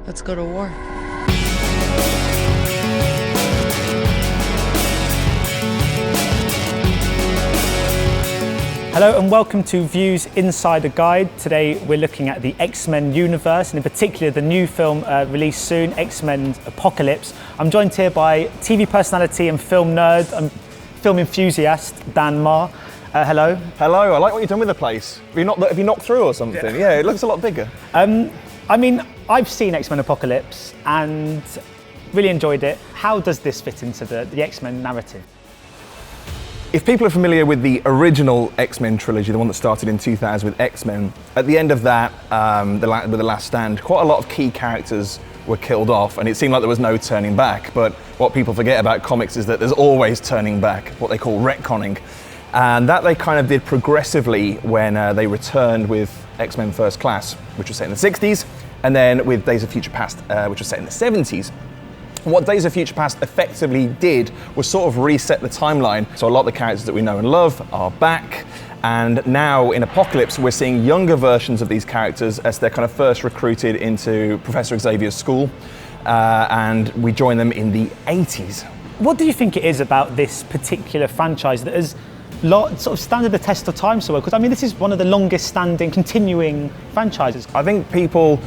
Let's go to war. Hello and welcome to View's Insider Guide. Today we're looking at the X-Men universe and in particular the new film released soon, XMenApocalypse. I'm joined here by TV personality and film nerd and film enthusiast Dan Maher. Hello. Hello, I like what you've done with the place. Have you knocked through or something? Yeah, it looks a lot bigger. I mean, I've seen XMenApocalypse and really enjoyed it. How does this fit into the X-Men narrative? If people are familiar with the original X-Men trilogy, the one that started in 2000 with X-Men, at the end of that, with The Last Stand, quite a lot of key characters were killed off and it seemed like there was no turning back. But what people forget about comics is that there's always turning back, what they call retconning. And that they kind of did progressively when they returned with X-Men First Class, which was set in the 60s, and then with Days of Future Past, which was set in the 70s. What Days of Future Past effectively did was sort of reset the timeline. So a lot of the characters that we know and love are back. And now in Apocalypse, we're seeing younger versions of these characters as they're kind of first recruited into Professor Xavier's school. And we join them in the 80s. What do you think it is about this particular franchise that has sort of standed the test of time so well? Because I mean, this is one of the longest standing, continuing franchises. I think people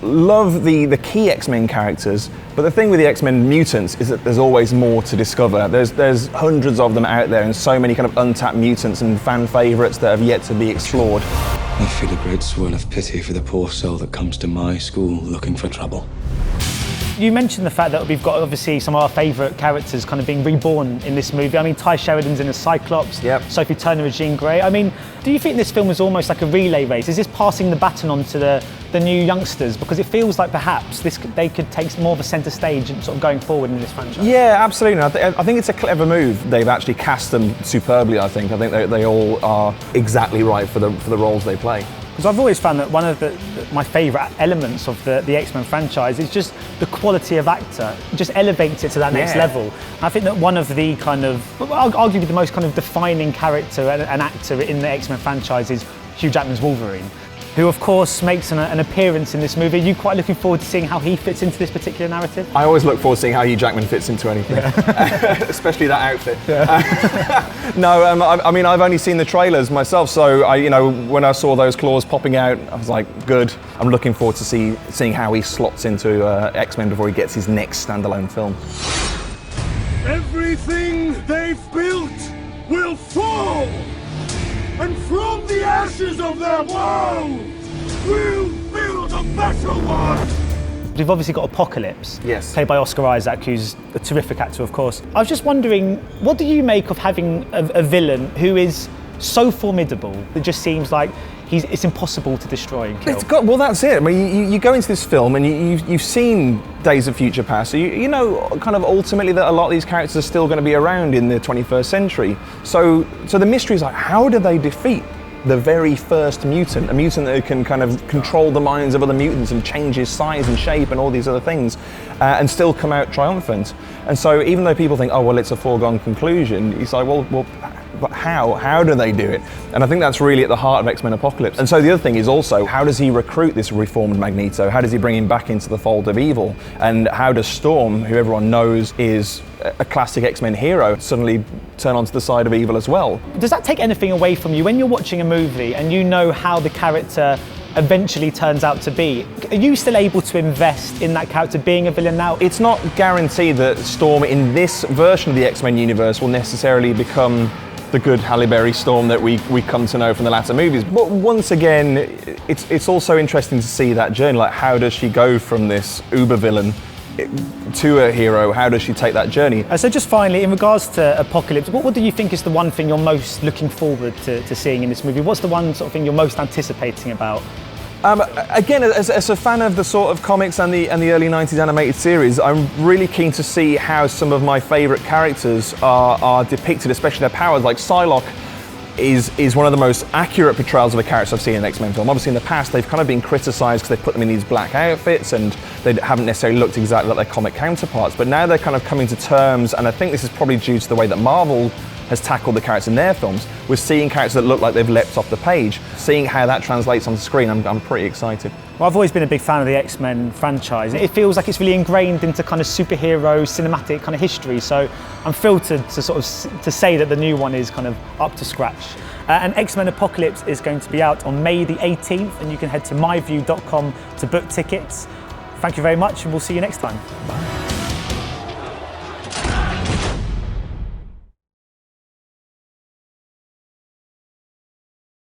love the key X-Men characters, but the thing with the X-Men mutants is that there's always more to discover. There's hundreds of them out there and so many kind of untapped mutants and fan favourites that have yet to be explored. I feel a great swirl of pity for the poor soul that comes to my school looking for trouble. You mentioned the fact that we've got obviously some of our favourite characters kind of being reborn in this movie. I mean, Ty Sheridan's in as Cyclops, yep. Sophie Turner as Jean Grey. I mean, do you think this film was almost like a relay race? Is this passing the baton on to the new youngsters? Because it feels like perhaps they could take more of a centre stage and sort of going forward in this franchise. Yeah, absolutely. I think it's a clever move. They've actually cast them superbly, I think. I think they all are exactly right for the roles they play. Because I've always found that one of my favourite elements of the X-Men franchise is just the quality of actor. It just elevates it to that next level. And I think that one of the kind of, arguably the most kind of defining character and actor in the X-Men franchise is Hugh Jackman's Wolverine, who of course makes an appearance in this movie. Are you quite looking forward to seeing how he fits into this particular narrative? I always look forward to seeing how Hugh Jackman fits into anything, especially that outfit. Yeah. No, I mean, I've only seen the trailers myself, so when I saw those claws popping out, I was like, good. I'm looking forward to seeing how he slots into X-Men before he gets his next standalone film. Everything they've built will fall! And from the ashes of their world, we'll build a better one! We've obviously got Apocalypse, yes, played by Oscar Isaac, who's a terrific actor, of course. I was just wondering, what do you make of having a villain who is so formidable, it just seems like it's impossible to destroy and kill? Well, that's it. I mean, you go into this film and you've seen Days of Future Past, so you know kind of ultimately that a lot of these characters are still going to be around in the 21st century. So the mystery is like, how do they defeat the very first mutant, a mutant that can kind of control the minds of other mutants and change his size and shape and all these other things, and still come out triumphant? And so even though people think, oh, well, it's a foregone conclusion, it's like, well, but how do they do it? And I think that's really at the heart of X-MenApocalypse. And so the other thing is also, how does he recruit this reformed Magneto? How does he bring him back into the fold of evil? And how does Storm, who everyone knows is a classic X-Men hero, suddenly turn onto the side of evil as well? Does that take anything away from you when you're watching a movie and you know how the character eventually turns out to be? Are you still able to invest in that character being a villain now? It's not guaranteed that Storm in this version of the X-Men universe will necessarily become the good Halle Berry Storm that we come to know from the latter movies. But once again, it's also interesting to see that journey. Like, how does she go from this uber villain to a hero? How does she take that journey? So just finally, in regards to Apocalypse, what do you think is the one thing you're most looking forward to seeing in this movie? What's the one sort of thing you're most anticipating about? Again, as a fan of the sort of comics and the early 90s animated series, I'm really keen to see how some of my favourite characters are depicted, especially their powers. Like Psylocke is one of the most accurate portrayals of a character I've seen in an X-Men film. Obviously in the past they've kind of been criticised because they put them in these black outfits and they haven't necessarily looked exactly like their comic counterparts, but now they're kind of coming to terms, and I think this is probably due to the way that Marvel has tackled the characters in their films, we're seeing characters that look like they've leapt off the page. Seeing how that translates on the screen, I'm pretty excited. Well, I've always been a big fan of the X-Men franchise. It feels like it's really ingrained into kind of superhero, cinematic kind of history. So I'm thrilled to say that the new one is kind of up to scratch. And XMenApocalypse is going to be out on May the 18th, and you can head to myview.com to book tickets. Thank you very much, and we'll see you next time. Bye.